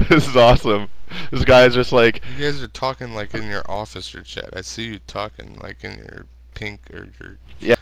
This is awesome. This guy's just like, You guys are talking like in your officer chat. I see you talking like in your pink or your yeah,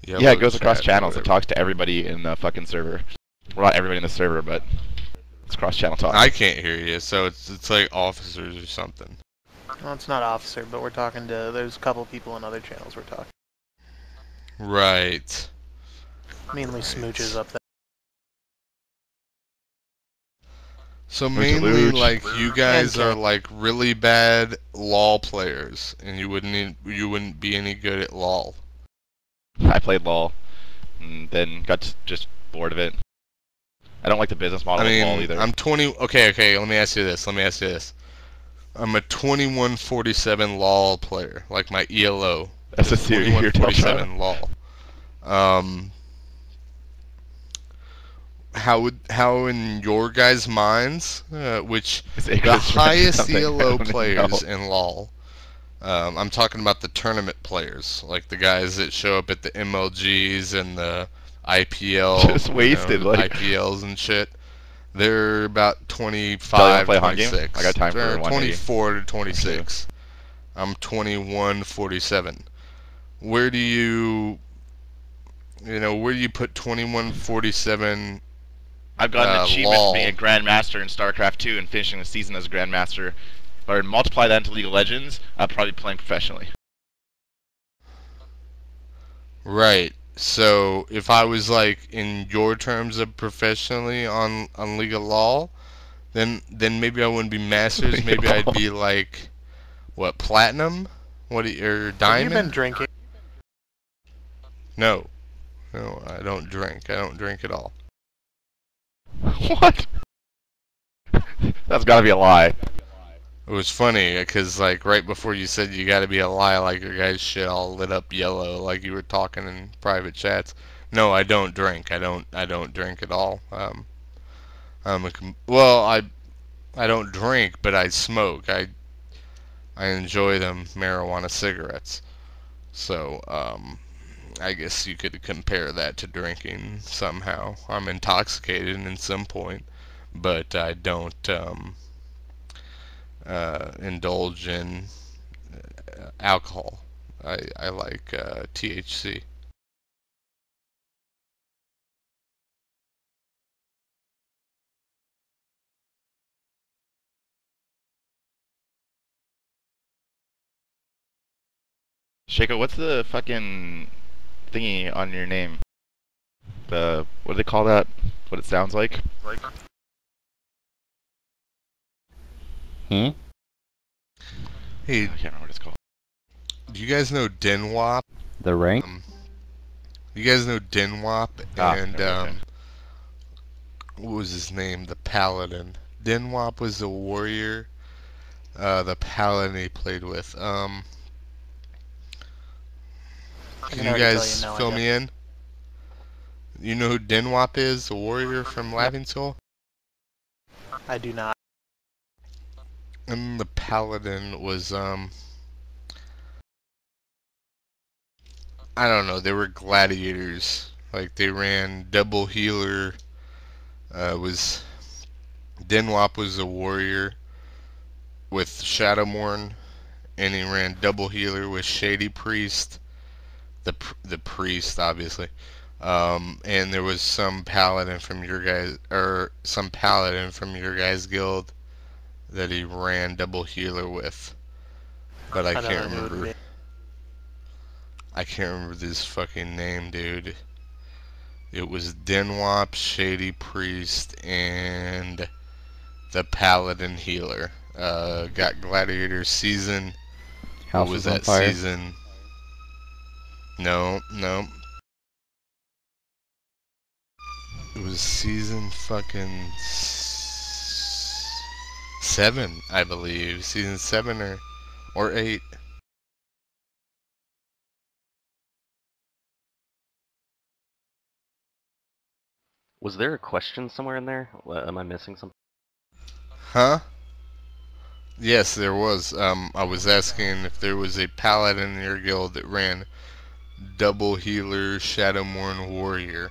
yeah, it yellow goes across chat or channels. It whatever. talks to everybody in the fucking server. Well, not everybody in the server, but it's cross-channel talk. I can't hear you, so it's like officers or something. Well, it's not officer, but we're talking to. There's a couple people in other channels we're talking. Right. Mainly smooches up there. So Mooch mainly, Luch. like, you guys And are Ken. like really bad LOL players, and you wouldn't be any good at LOL. I played LOL, and then got just bored of it. I don't like the business model I of LOL mean, either. I'm 20. Okay. Let me ask you this. I'm a 2147 LOL player, like my ELO. That's a Is theory here, 2147 LOL. How in your guys' minds, which the highest ELO players in LOL, I'm talking about the tournament players, like the guys that show up at the MLGs and the IPL, Just wasted, like IPLs and shit. They're about Play 25, a hunt game? 26. I got time for They're 24 to 180. 26. I'm 2147. Where do you put 2147? I've got an achievement LOL. for being a Grandmaster in StarCraft 2 and finishing the season as a Grandmaster. Or multiply that into League of Legends, I'll probably be playing professionally. Right. So if I was like in your terms of professionally on League of LOL, then maybe I wouldn't be Masters. Maybe I'd be like, what, Platinum? Or Have Diamond? you been drinking? No. No, I don't drink. I don't drink at all. What? That's gotta be a lie. It was funny because like right before you said you got to be a lie, like your guys' shit all lit up yellow, like you were talking in private chats. No, I don't drink. I don't drink at all. I don't drink, but I smoke. I enjoy them marijuana cigarettes. So I guess you could compare that to drinking somehow. I'm intoxicated in some point, but I don't indulge in alcohol. I like THC. Shaco, what's the fucking thingy on your name? The, what do they call that? What it sounds like? Hmm? Hey, I can't remember what it's called. do you guys know Denwop? The rank? You guys know Denwop and okay. what was his name? The Paladin. Denwop was the warrior. The Paladin he played with. Can you guys fill me in? You know who Denwop is? The warrior from Laughing Skull? I do not. And the Paladin was I don't know, they were gladiators. Like they ran double healer. Was Denwop was a warrior with Shadowmourne, and he ran double healer with Shady Priest, the priest obviously. And there was some paladin from your guys guild that he ran double healer with, but I can't remember. I can't remember this fucking name, dude. It was Denwop, Shady Priest, and the Paladin Healer. Got Gladiator season. House What was on that fire. season? No. It was season fucking 7, I believe. Season 7 or 8. Was there a question somewhere in there? Am I missing something? Huh? Yes, there was. I was asking if there was a paladin in your guild that ran double healer Shadowmourne warrior.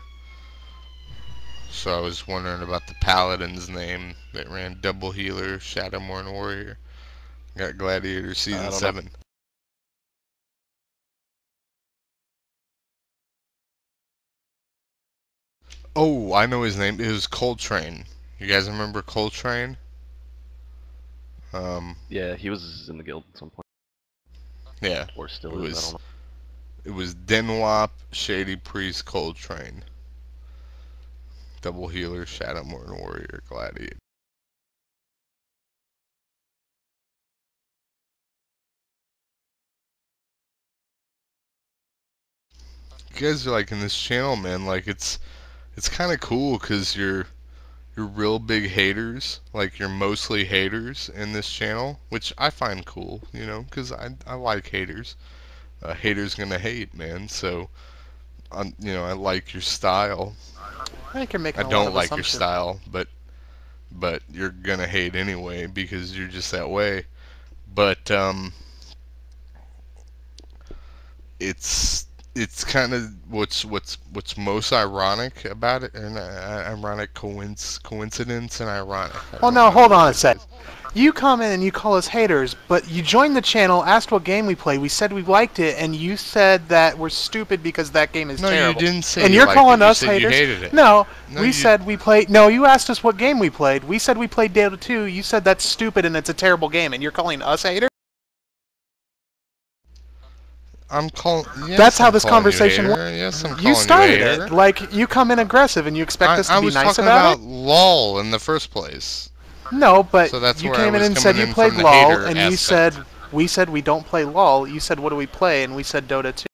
So I was wondering about the paladin's name that ran Double Healer, Shadowmourne Warrior. Got Gladiator Season I don't know. 7. Oh, I know his name. It was Coltrane. You guys remember Coltrane? Yeah, he was in the guild at some point, Yeah. or still It is. I was don't know. it was Denwop, Shady Priest, Coltrane. Double Healer, Shadowmourne Warrior, Gladiator. You guys are like in this channel, man. Like it's kind of cool because you're real big haters. Like you're mostly haters in this channel, which I find cool, you know, because I like haters. Haters gonna hate, man. So you know, I like your style. I think you're I making a lot don't of like your assumptions. style, but you're gonna hate anyway because you're just that way. But it's kind of what's most ironic about it, and ironic coincidence and ironic. Well, now hold on a sec. You come in and you call us haters, but you joined the channel, asked what game we played, we said we liked it, and you said that we're stupid because that game is No, terrible. you didn't say and you you're liked calling it. You us said you haters? hated it. No, No, we you- said we played. No, you asked us what game we played. We said we played Dota 2. You said that's stupid and it's a terrible game, and you're calling us haters? I'm calling. Yes, That's how I'm this calling conversation you went. hater. Yes, I'm calling You started you hater. it. Like, you come in aggressive and you expect us to I be was nice talking about about LOL in the first place. it? No, but So that's you where I came in was and said coming you in played from the LOL, hater and aspect. we said we don't play LOL. You said what do we play, and we said Dota 2.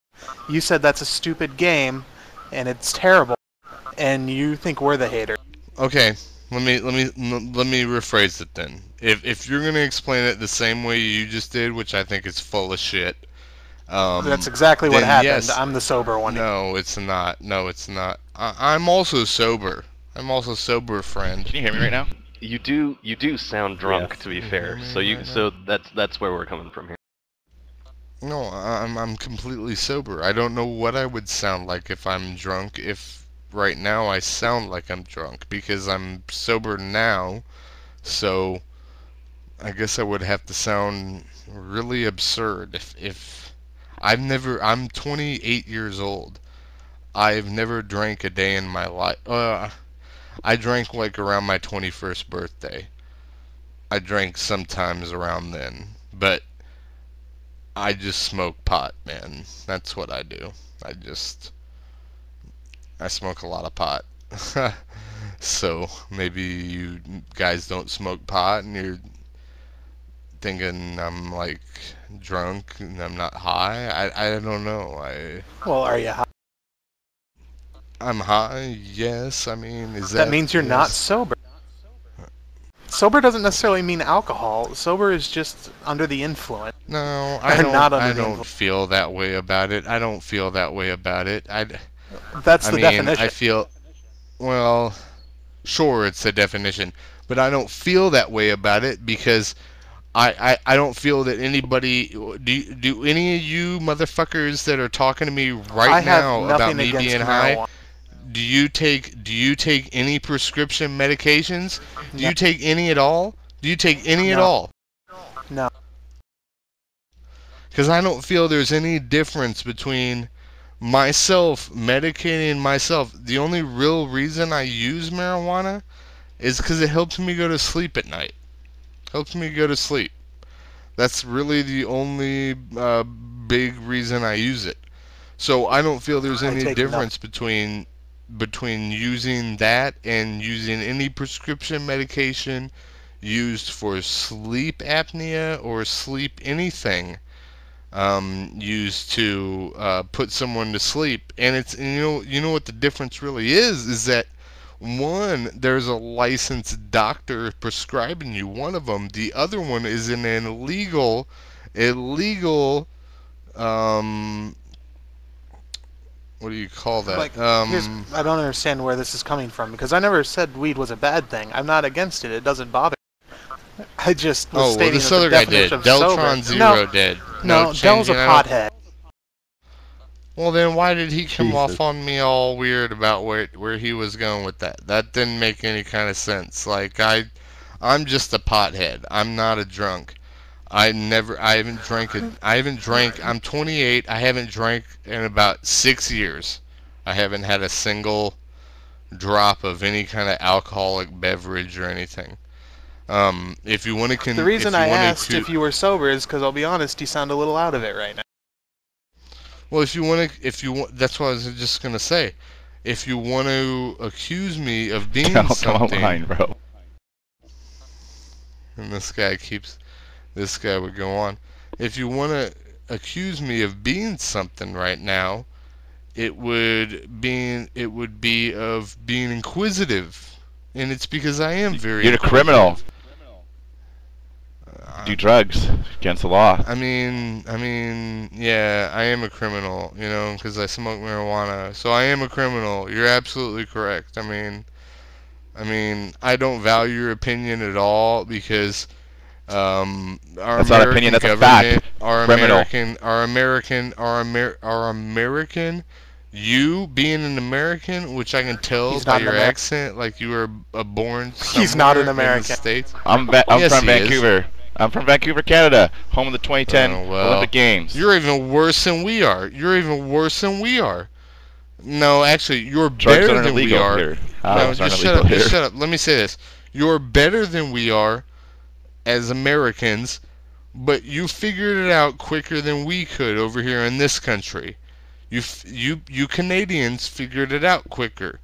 You said that's a stupid game, and it's terrible, and you think we're the hater. Okay, let me rephrase it then. If you're gonna explain it the same way you just did, which I think is full of shit, That's exactly what then happened. yes. I'm the sober one. No, it's not. No, it's not. I'm also sober. I'm also sober, friend. Can you hear me right now? You do sound drunk, to be Can you fair. hear me So right so that's where we're coming from here. No, I'm completely sober. I don't know what I would sound like if I'm drunk. If right now I sound like I'm drunk because I'm sober now, so I guess I would have to sound really absurd if I'm 28 years old. I've never drank a day in my life. I drank like around my 21st birthday. I drank sometimes around then, but I just smoke pot, man. That's what I do. I smoke a lot of pot. So maybe you guys don't smoke pot and you're thinking I'm like drunk and I'm not high. I don't know. Well, are you high? I'm high. Yes. I mean, is That means you're not yes. sober. Sober doesn't necessarily mean alcohol. Sober is just under the influence. No, Or not under I the don't influence. feel that way about it. I don't feel that way about it. That's I the mean, definition. I feel. Well, sure, it's a definition, but I don't feel that way about it because I don't feel that anybody. Do any of you motherfuckers that are talking to me right I have now about nothing me against being high? marijuana. Do you take any prescription medications? Do No. you take any at all? Do you take any at No. all? No. Because I don't feel there's any difference between myself medicating myself. The only real reason I use marijuana is because it helps me go to sleep at night. Helps me go to sleep. That's really the only big reason I use it. So I don't feel there's I any take difference between using that and using any prescription medication used for sleep apnea or sleep anything used to put someone to sleep. And it's you know what the difference really is that one, there's a licensed doctor prescribing you one of them. The other one is an illegal um what do you call that? Like, I don't understand where this is coming from because I never said weed was a bad thing. I'm not against it. It doesn't bother me. I just was Oh, well, stating this that other the guy did. definition of Deltron sober. Zero did. No, Dell's a changing out. pothead. Well, then why did he come Jesus. off on me all weird about where he was going with that? That didn't make any kind of sense. Like I'm just a pothead. I'm not a drunk. I haven't drank I'm 28. I haven't drank in about 6 years. I haven't had a single drop of any kind of alcoholic beverage or anything. If you want to The reason if you I want asked to if you were sober is because I'll be honest, you sound a little out of it right now. well, if you want, that's what I was just gonna say. If you want to accuse me of being Don't come something, online, bro. and this guy would go on. If you want to accuse me of being something right now, it would be of being inquisitive, and it's because I am very You're a criminal. inquisitive. Do drugs against the law. Yeah, I am a criminal, because I smoke marijuana. So I am a criminal. You're absolutely correct. I don't value your opinion at all because our That's not an opinion. American That's a fact. government, Criminal. our American, you being an American, which I can tell He's by not an your American. accent, like you were born He's not an somewhere in the American. States. I'm Yes, from he is. Vancouver. I'm from Vancouver, Canada, home of the 2010 Well, Olympic Games. you're even worse than we are. You're even worse than we are. No, actually, you're Drugs better aren't than we illegal are. here. No, Drugs just aren't shut illegal up. here. Just shut up. Let me say this. You're better than we are as Americans, but you figured it out quicker than we could over here in this country. You Canadians figured it out quicker,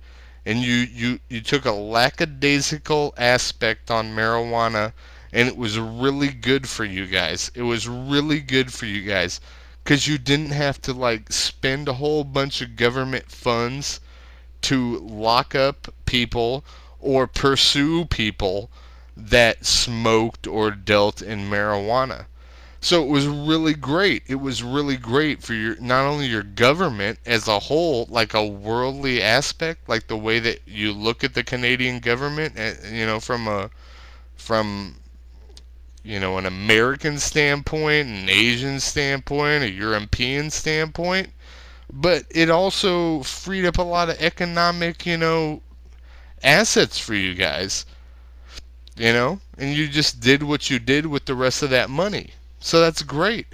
and you took a lackadaisical aspect on marijuana, and it was really good for you guys. It was really good for you guys, because you didn't have to like spend a whole bunch of government funds to lock up people or pursue people that smoked or dealt in marijuana. So it was really great. It was really great for your not only your government as a whole, like a worldly aspect, like the way that you look at the Canadian government, from an American standpoint, an Asian standpoint, a European standpoint, but it also freed up a lot of economic, assets for you guys, and you just did what you did with the rest of that money. So that's great.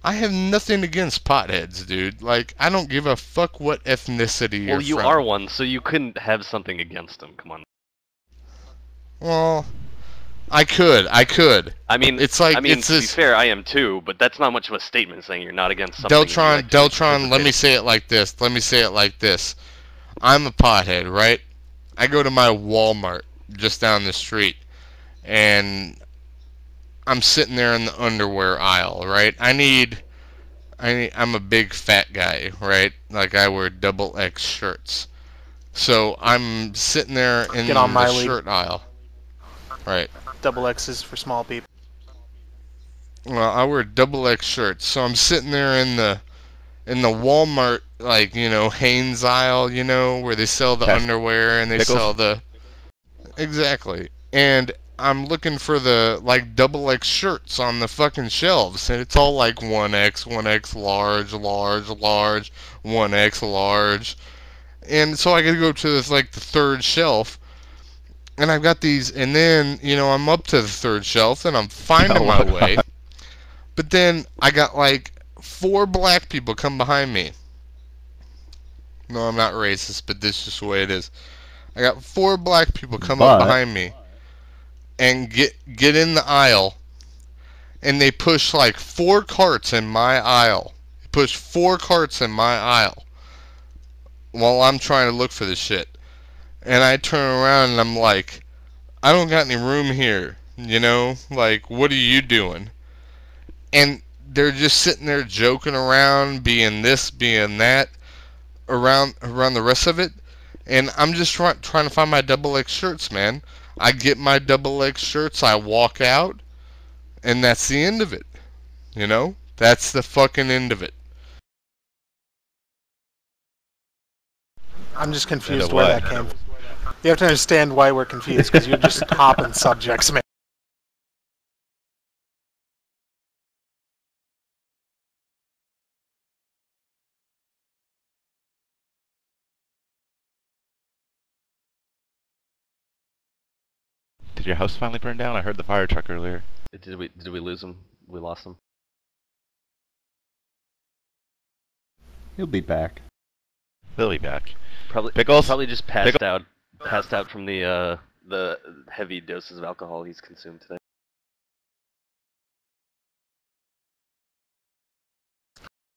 I have nothing against potheads, dude. Like, I don't give a fuck what ethnicity you're Well, you from. are one, so you couldn't have something against them. Come on. Well, I could. It's like, to it's be this. fair, I am too, but that's not much of a statement saying you're not against something. and you actually Deltron, let me participate. say it like this. I'm a pothead, right? I go to my Walmart just down the street, and I'm sitting there in the underwear aisle, right? I'm a big fat guy, right? Like I wear double X shirts. So I'm sitting there in Get on my the league. shirt aisle. Right. Double X's for small people. Well, I wear double X shirts. So I'm sitting there in the Walmart, like, Hanes aisle, where they sell the Test underwear and they pickles? sell the exactly. And I'm looking for the like double X shirts on the fucking shelves, and it's all like 1X, 1X large, large, large, 1X large. And so I gotta go to this like the third shelf, and I've got these, and then I'm up to the third shelf, and I'm finding my way. But then I got like 4 black people come behind me. No, I'm not racist, but this is just the way it is. I got 4 black people come up behind me and get in the aisle, and they push like 4 carts in my aisle. They push 4 carts in my aisle while I'm trying to look for the shit. And I turn around and I'm like, I don't got any room here, Like, what are you doing? And they're just sitting there joking around, being this, being that, around the rest of it. And I'm just trying to find my double X shirts, man. I get my double X shirts, I walk out, and that's the end of it. That's the fucking end of it. I'm just End confused of where what? that came from. You have to understand why we're confused, because you're just hopping subjects, man. Did your house finally burn down? I heard the fire truck earlier. Did we lose him? We lost him. He'll be back. They'll be back. Probably Pickles? Probably just passed out from the heavy doses of alcohol he's consumed today.